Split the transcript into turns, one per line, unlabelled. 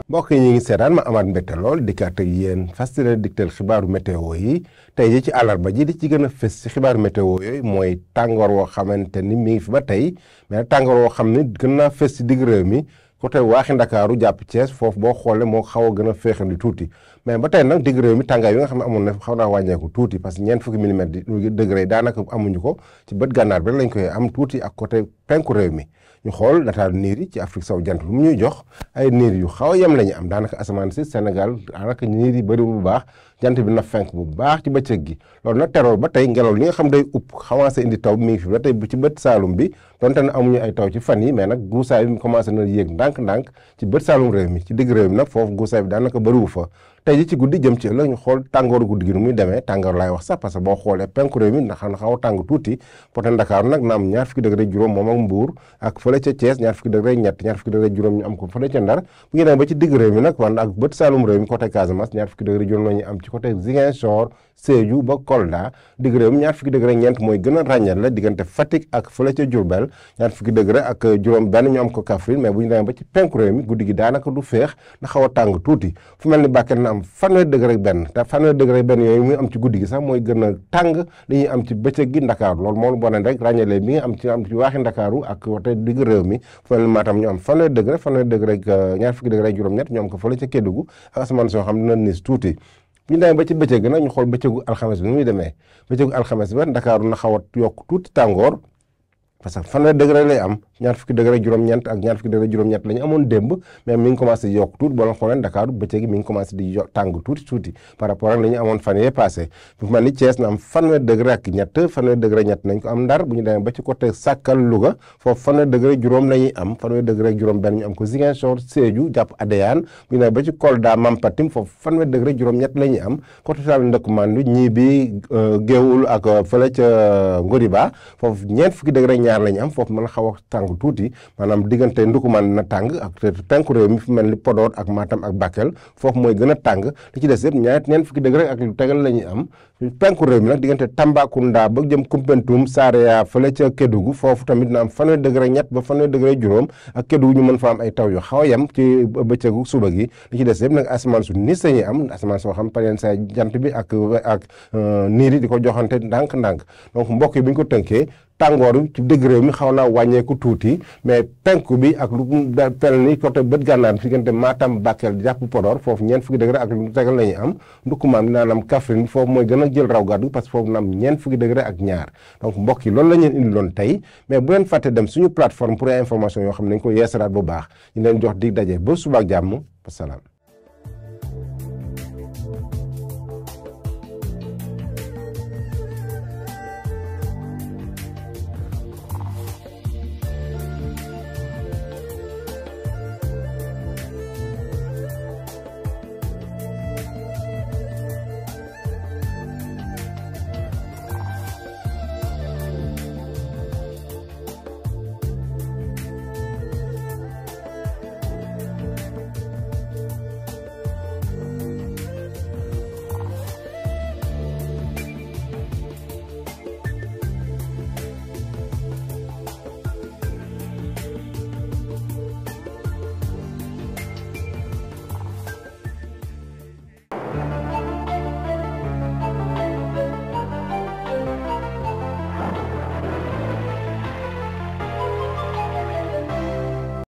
mbokk yi ñu ngi seetaan ma amaat mbégte lool dikkaat ak yéen fas yéene digtal xibaaru météo yi tey ji ci àllarba ji di ci gën a fës ci xibaaru météo yooyu mooy tàngoor woo xamante ni mi ngi fi ba tey mais tàngoor woo xam ne gën naa fës ci digg réew mi côté waaxi Ndakaaru jàpp Thiès foofu boo xoolee moo xaw a gën a féexandi tuuti mais ba tey nag digg réew mi tàngaay bi nga xam ne amoon na xaw naa wàññeeku tuuti parce que ñeent fukki millimètres di degré daanaka amuñu ko ci bët gànnaar bi lañ koy am tuuti ak côté penku réew mi ñu xool nataal niir yi ci Afrique sowu jant lu mu ñuy jox ay niir yu xaw a yem la ñu am daanaka asamaan si Sénégal daanaka niir yi bëriwul bu baax jant bi na fenk bu baax ci bëccëg gi loolu nag terool ba tey ngelaw li nga xam day upp commencé indi taw mi ngi fi ba tey ci bët saalum bi donte ne amuñu ay taw ci fan yi mais nag guusaay bi commencé na yéeg ndànk-ndànk ci bët saalum réew mi ci digg réew mi nag foofu guusaay bi daanaka bëriwu fa tey ji ci guddi jëm ci ëllëg ñu xool tàngooru guddi gi nu muy demee tàngoor laay wax sax parce que boo xoolee penku réew mi ndax na xaw a tàng tuuti poté Ndakaaru nag na am ñaar fukki degré juróom moom ak Mbuur ak fële ca Thiès ñaar fukki degré ñett ñaar fukki degré juróom ñu am ko fële ca Ndar bu ñu demee ba ci digg réew mi nag wan ak bët saalum réew mi côté Casamance ñaar fukki degré juróom la ñu am ci côté Ziguinchor Sédhiou ba Kolda digg réew mi ñaar fukki degré ñeent mooy gën a ràññal la diggante Fatick ak fële ca Diourbel ñaar fukki degré ak juróom benn ñu am ko Kaffrine mais bu ñu demee ba ci penku réew mi guddi gi daanaka du féex na xaw a tàng tuuti fu mel ni Bakel na am fanweeri degré benn te fanweeri degré benn yooyu muy am ci guddi gi sax mooy gën a tàng li ñuy am ci bëccëg gi Ndakaaru loolu moo bone rek ràññalee bi nga am ci waaxi Ndakaaru ak côté digg réew mi fu mel ni Matam ñu am fanweeri degré ñaar fukki degré juróom ñett ñu am ko fële ca Kédougou ak asamaan soo xam dina nis tuuti ñu demee ba ci bëccëg nag ñu xool bëccëgu alxames bi nu muy demee bëccëgu alxames ba Ndakaaru na xaw a yokk tuuti tàngoor parce que fanweeri degré lay am ñaar fukki degré juróom-ñeent ak ñaar fukki degré juróom-ñett la ñu amoon démb mais mi ngi commencé yokk tuuti boo leen xoolee Ndakaaru bëccëg gi mi ngi commencé di tàng tuuti par rapport ak la ñu amoon fan yee passé fu mel ni Thiès na am fanweeri degré ak fanweeri degré ñett nañ ko am Ndar bu ñu demee ba ci côté Sakal Louga foofu fanweeri degré juróom la ñuy am fanweeri degré juróom benn ñu am ko Ziguinchor Sédhiou jàpp Adéane bu ñu demee ba ci Kolda Mampatim foofu fanweeri degré juróom-ñett la ñuy am côté Sall Ndëkkumandu ñii bi Géewul ak fële ca Ngodiba foofu ñeent fukki degré ñaar la ñu am foofu mën a xaw a tàng tuuti maanaam diggante Ndukumaan na tàng ak penku réew mi fu mel ni Podor ak Matam ak Bakel foofu mooy gën a tàng li ci des yëpp ñeent fukki degré ak lu tegal la ñuy am penku réew mi nag diggante Tambacounda ba jëm Koumpentoum Saraya fële ca Kédougou foofu tamit na am fanweeri degré ñett ba fanweeri degré juróom ak Kédougou ñu mën fa am ay taw yu xaw a yem ci bëccëgu suba gi li ci des yëpp nag asamaan su nis la ñuy am asamaan soo xam par yenn saa jant bi ak niir yi di ko joxante ndànk-ndànk donc mbokk yi bu ñu ko tënkee tàngoor ci digg réew mi xaw naa wàññeeku tuuti mais penku bi ak lu pel ni côté bët gànnaar fi diggante Matam Bakel jàpp Podor foofu ñeent fukki degré ak lu tegal la ñuy am Ndoukoumane naanam Kaffrine foofu mooy gën a jël raw gàddu parce que foofu na am ñeent fukki degré ak ñaar donc mbokk yi loolu la ñu indi loon tey mais bu leen fàtte dem suñu plateforme pour ay information yoo xam ne dañ ko yeesalaat bu baax ñu leen jox dig daje ba suba ak jàmm wasalaam